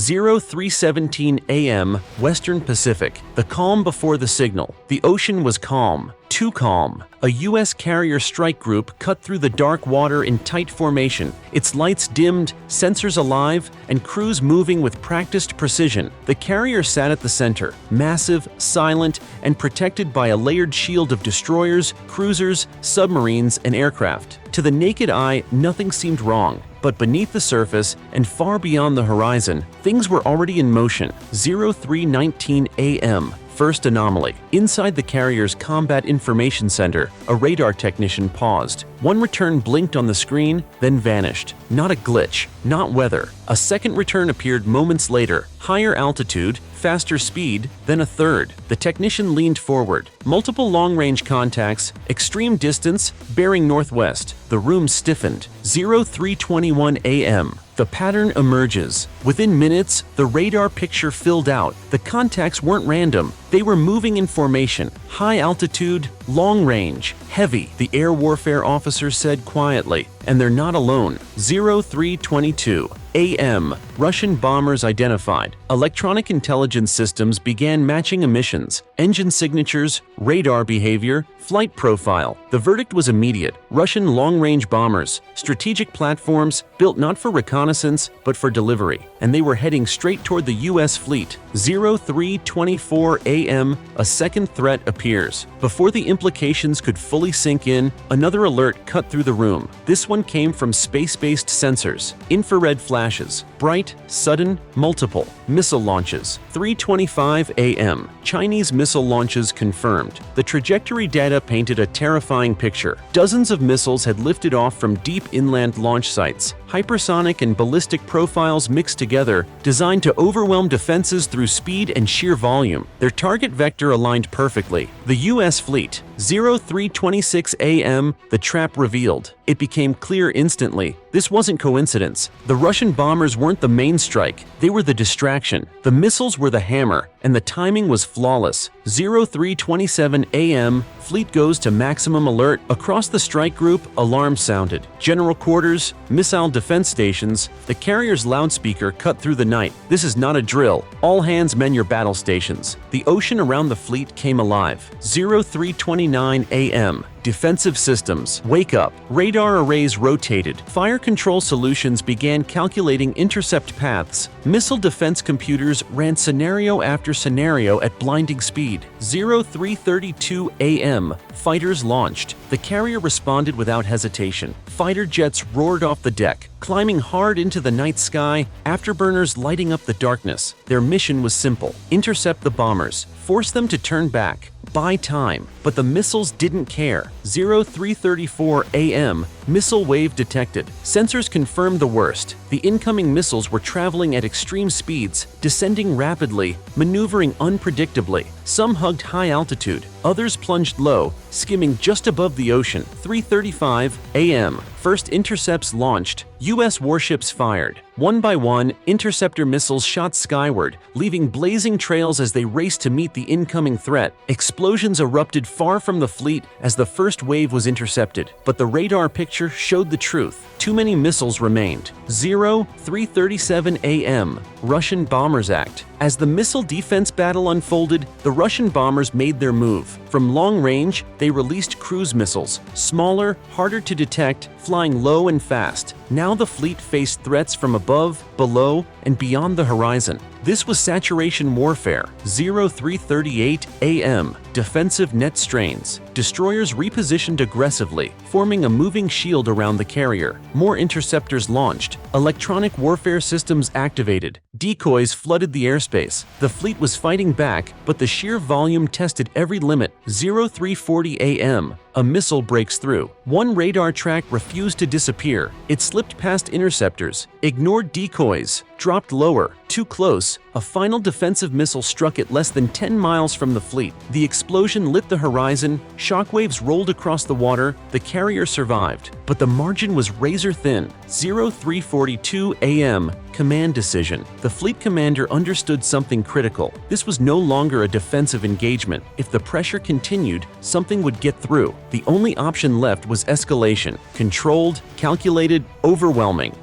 0317 a.m. Western Pacific. The calm before the signal. The ocean was calm. Too calm. A U.S. carrier strike group cut through the dark water in tight formation, its lights dimmed, sensors alive, and crews moving with practiced precision. The carrier sat at the center, massive, silent, and protected by a layered shield of destroyers, cruisers, submarines, and aircraft. To the naked eye, nothing seemed wrong. But beneath the surface, and far beyond the horizon, things were already in motion. 0319 a.m. First anomaly. Inside the carrier's Combat Information Center, a radar technician paused. One return blinked on the screen, then vanished. Not a glitch, not weather. A second return appeared moments later. Higher altitude, faster speed, then a third. The technician leaned forward. Multiple long-range contacts, extreme distance, bearing northwest. The room stiffened. 0321 a.m. The pattern emerges. Within minutes, the radar picture filled out. The contacts weren't random. They were moving in formation. High altitude, long range, heavy, the air warfare officer said quietly. And they're not alone. 0322 a.m. Russian bombers identified. Electronic intelligence systems began matching emissions, engine signatures, radar behavior, flight profile. The verdict was immediate. Russian long-range bombers, strategic platforms built not for reconnaissance but for delivery, and they were heading straight toward the U.S. fleet. 0324 a.m. A second threat appears. Before the implications could fully sink in, another alert cut through the room. This one came from space-based sensors. Infrared flashes. Bright, sudden, multiple. Missile launches. 3:25 a.m. Chinese missile launches confirmed. The trajectory data painted a terrifying picture. Dozens of missiles had lifted off from deep inland launch sites. Hypersonic and ballistic profiles mixed together, designed to overwhelm defenses through speed and sheer volume. Their target vector aligned perfectly. The U.S. fleet. 0326 a.m. The trap revealed. It became clear instantly. This wasn't coincidence. The Russian bombers weren't the main strike. They were the distraction. The missiles were the hammer, and the timing was flawless. 0327 a.m. Fleet goes to maximum alert. Across the strike group, alarms sounded. General quarters, missile defense stations. The carrier's loudspeaker cut through the night. This is not a drill. All hands man your battle stations. The ocean around the fleet came alive. 0329 a.m. Defensive systems. Wake up. Radar arrays rotated. Fire control solutions began calculating intercept paths. Missile defense computers ran scenario after scenario at blinding speed. 0332 a.m. Fighters launched. The carrier responded without hesitation. Fighter jets roared off the deck, climbing hard into the night sky, afterburners lighting up the darkness. Their mission was simple: intercept the bombers, force them to turn back, buy time. But the missiles didn't care. 0334 a.m. Missile wave detected. Sensors confirmed the worst. The incoming missiles were traveling at extreme speeds, descending rapidly, maneuvering unpredictably. Some hugged high altitude, others plunged low, skimming just above the ocean. 3:35 a.m. First intercepts launched. U.S. warships fired. One by one, interceptor missiles shot skyward, leaving blazing trails as they raced to meet the incoming threat. Explosions erupted far from the fleet as the first wave was intercepted, but the radar picture showed the truth. Too many missiles remained. 0337 a.m. Russian Bombers Act. As the missile defense battle unfolded, the Russian bombers made their move. From long range, they released cruise missiles, smaller, harder to detect, flying low and fast. Now the fleet faced threats from above, below, and beyond the horizon. This was saturation warfare. 0338 a.m. Defensive net strains. Destroyers repositioned aggressively, forming a moving shield around the carrier. More interceptors launched. Electronic warfare systems activated. Decoys flooded the airspace. The fleet was fighting back, but the sheer volume tested every limit. 0340 a.m. A missile breaks through. One radar track refused to disappear. It slipped past interceptors, ignored decoys, dropped lower, too close. A final defensive missile struck it less than 10 miles from the fleet. The explosion lit the horizon, shockwaves rolled across the water, the carrier survived. But the margin was razor thin. 0342 a.m. Command decision. The fleet commander understood something critical. This was no longer a defensive engagement. If the pressure continued, something would get through. The only option left was escalation. Controlled, calculated, overwhelming.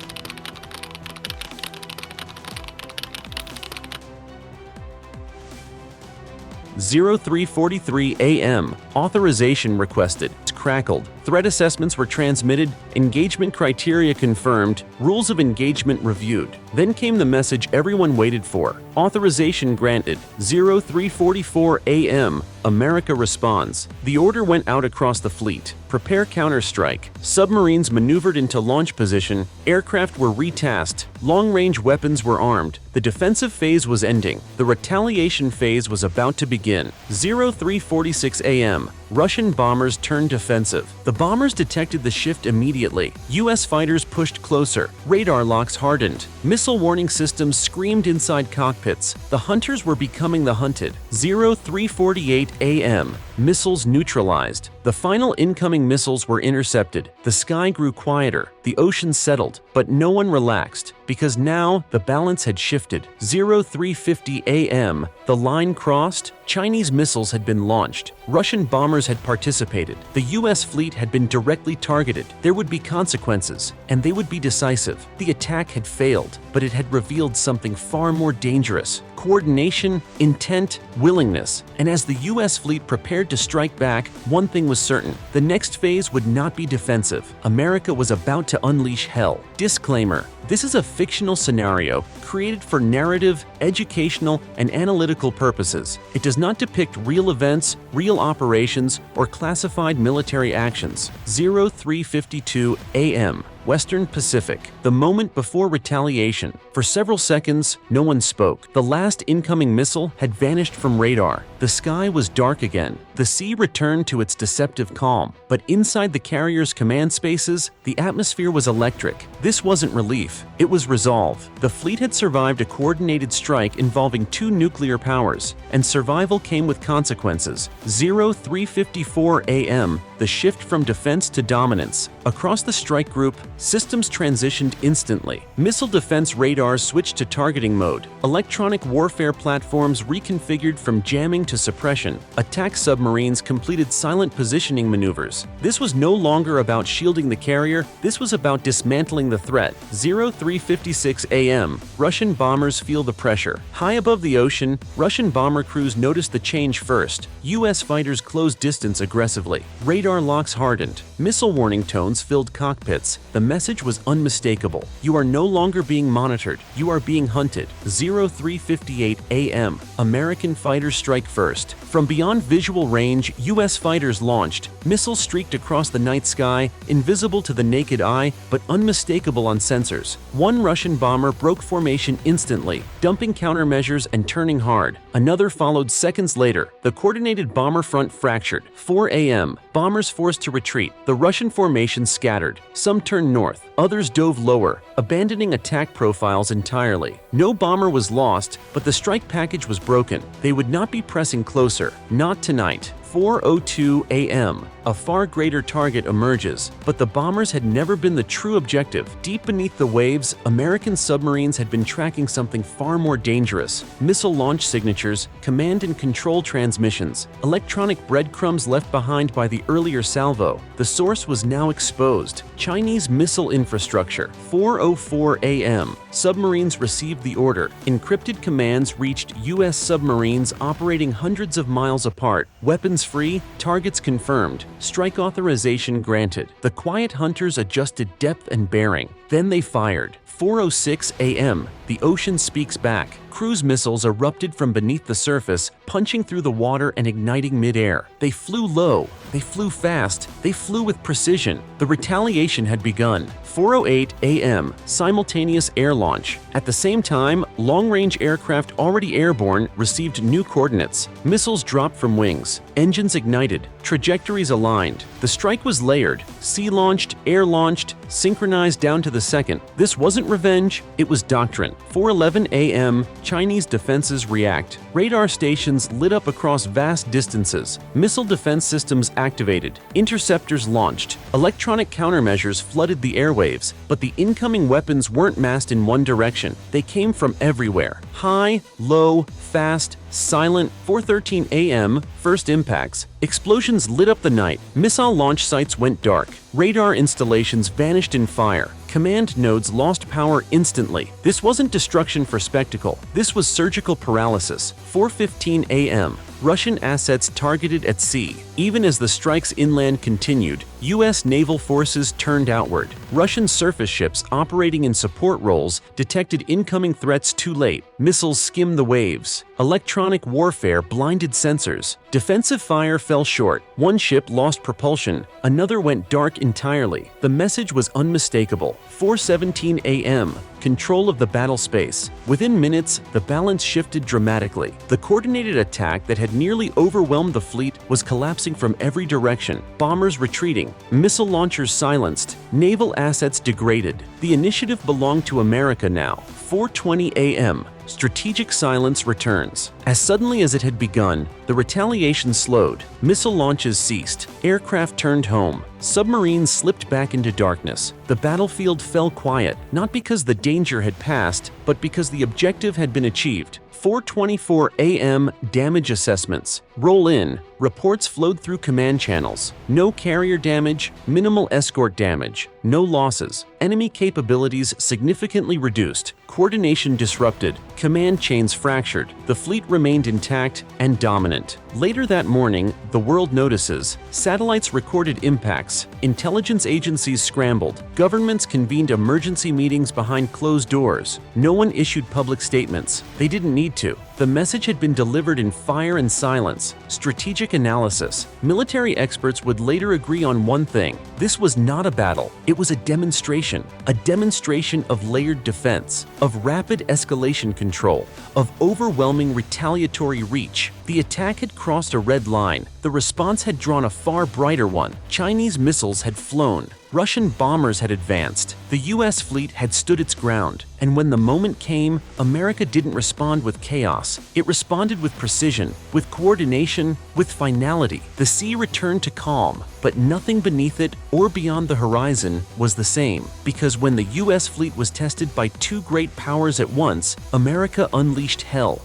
03:43 a.m. Authorization requested. Crackled. Threat assessments were transmitted, engagement criteria confirmed, rules of engagement reviewed. Then came the message everyone waited for. Authorization granted. 03:44 a.m. America responds. The order went out across the fleet. Prepare counterstrike. Submarines maneuvered into launch position. Aircraft were retasked. Long-range weapons were armed. The defensive phase was ending. The retaliation phase was about to begin. 03:46 a.m. Russian bombers turned defensive. The bombers detected the shift immediately. U.S. fighters pushed closer. Radar locks hardened. Missile warning systems screamed inside cockpits. The hunters were becoming the hunted. 03:48 a.m. Missiles neutralized. The final incoming missiles were intercepted. The sky grew quieter. The ocean settled. But no one relaxed, because now the balance had shifted. 03:50 a.m. The line crossed. Chinese missiles had been launched. Russian bombers had participated. The U.S. fleet had been directly targeted. There would be consequences, and they would be decisive. The attack had failed, but it had revealed something far more dangerous: coordination, intent, willingness. And as the U.S. fleet prepared to strike back, one thing was certain: the next phase would not be defensive. America was about to unleash hell. Disclaimer: this is a fictional scenario created for narrative, educational, and analytical purposes. It does not depict real events, real operations, or classified military actions. 03:52 a.m. Western Pacific. The moment before retaliation. For several seconds, no one spoke. The last incoming missile had vanished from radar. The sky was dark again. The sea returned to its deceptive calm. But inside the carrier's command spaces, the atmosphere was electric. This wasn't relief. It was resolve. The fleet had survived a coordinated strike involving 2 nuclear powers, and survival came with consequences. 03:54 a.m. The shift from defense to dominance. Across the strike group, systems transitioned instantly. Missile defense radars switched to targeting mode. Electronic warfare platforms reconfigured from jamming to suppression. Attack submarines completed silent positioning maneuvers. This was no longer about shielding the carrier, this was about dismantling the threat. 03:56 a.m. Russian bombers feel the pressure. High above the ocean, Russian bomber crews noticed the change first. U.S. fighters closed distance aggressively. Radar locks hardened. Missile warning tones filled cockpits. The message was unmistakable. You are no longer being monitored. You are being hunted. 03:58 a.m. American fighters strike first. From beyond visual range, U.S. fighters launched. Missiles streaked across the night sky, invisible to the naked eye, but unmistakable on sensors. One Russian bomber broke formation instantly, dumping countermeasures and turning hard. Another followed seconds later. The coordinated bomber front fractured. 4 a.m. Bombers forced to retreat. The Russian formation scattered. Some turned north. Others dove lower, abandoning attack profiles entirely. No bomber was lost, but the strike package was broken. They would not be pressing closer. Not tonight. 4:02 a.m. A far greater target emerges, but the bombers had never been the true objective. Deep beneath the waves, American submarines had been tracking something far more dangerous: missile launch signatures, command and control transmissions, electronic breadcrumbs left behind by the earlier salvo. The source was now exposed: Chinese missile infrastructure. 4:04 a.m. Submarines received the order. Encrypted commands reached U.S. submarines operating hundreds of miles apart. Weapons free, targets confirmed, strike authorization granted. The quiet hunters adjusted depth and bearing. Then they fired. 4:06 a.m. The ocean speaks back. Cruise missiles erupted from beneath the surface, punching through the water and igniting midair. They flew low. They flew fast. They flew with precision. The retaliation had begun. 4:08 a.m. Simultaneous air launch. At the same time, long-range aircraft already airborne received new coordinates. Missiles dropped from wings. Engines ignited. Trajectories aligned. The strike was layered. Sea-launched, air-launched, synchronized down to the second. This wasn't revenge, it was doctrine. 4:11 a.m. Chinese defenses react. Radar stations lit up across vast distances. Missile defense systems activated. Interceptors launched. Electronic countermeasures flooded the airwaves, but the incoming weapons weren't massed in one direction. They came from everywhere. High, low, fast, silent. 4:13 a.m. First impacts. Explosions lit up the night. Missile launch sites went dark. Radar installations vanished in fire. Command nodes lost power instantly. This wasn't destruction for spectacle. This was surgical paralysis. 4:15 a.m. Russian assets targeted at sea. Even as the strikes inland continued, U.S. naval forces turned outward. Russian surface ships operating in support roles detected incoming threats too late. Missiles skimmed the waves. Electronic warfare blinded sensors. Defensive fire fell short. One ship lost propulsion. Another went dark entirely. The message was unmistakable. 4:17 a.m. Control of the battle space. Within minutes, the balance shifted dramatically. The coordinated attack that had nearly overwhelmed the fleet was collapsing from every direction. Bombers retreating, missile launchers silenced, naval assets degraded. The initiative belonged to America now. 4:20 a.m. Strategic silence returns. As suddenly as it had begun, the retaliation slowed. Missile launches ceased. Aircraft turned home. Submarines slipped back into darkness. The battlefield fell quiet, not because the danger had passed, but because the objective had been achieved. 4:24 a.m. Damage assessments. Roll in. Reports flowed through command channels. No carrier damage, minimal escort damage, no losses. Enemy capabilities significantly reduced. Coordination disrupted. Command chains fractured. The fleet remained intact and dominant. Later that morning, the world notices. Satellites recorded impacts. Intelligence agencies scrambled. Governments convened emergency meetings behind closed doors. No one issued public statements. They didn't need to. The message had been delivered in fire and silence. Strategic analysis. Military experts would later agree on one thing. This was not a battle. It was a demonstration. A demonstration of layered defense, of rapid escalation control, of overwhelming retaliatory reach. The attack had crossed a red line. The response had drawn a far brighter one. Chinese missiles had flown. Russian bombers had advanced. The U.S. fleet had stood its ground. And when the moment came, America didn't respond with chaos. It responded with precision, with coordination, with finality. The sea returned to calm, but nothing beneath it or beyond the horizon was the same. Because when the U.S. fleet was tested by two great powers at once, America unleashed hell.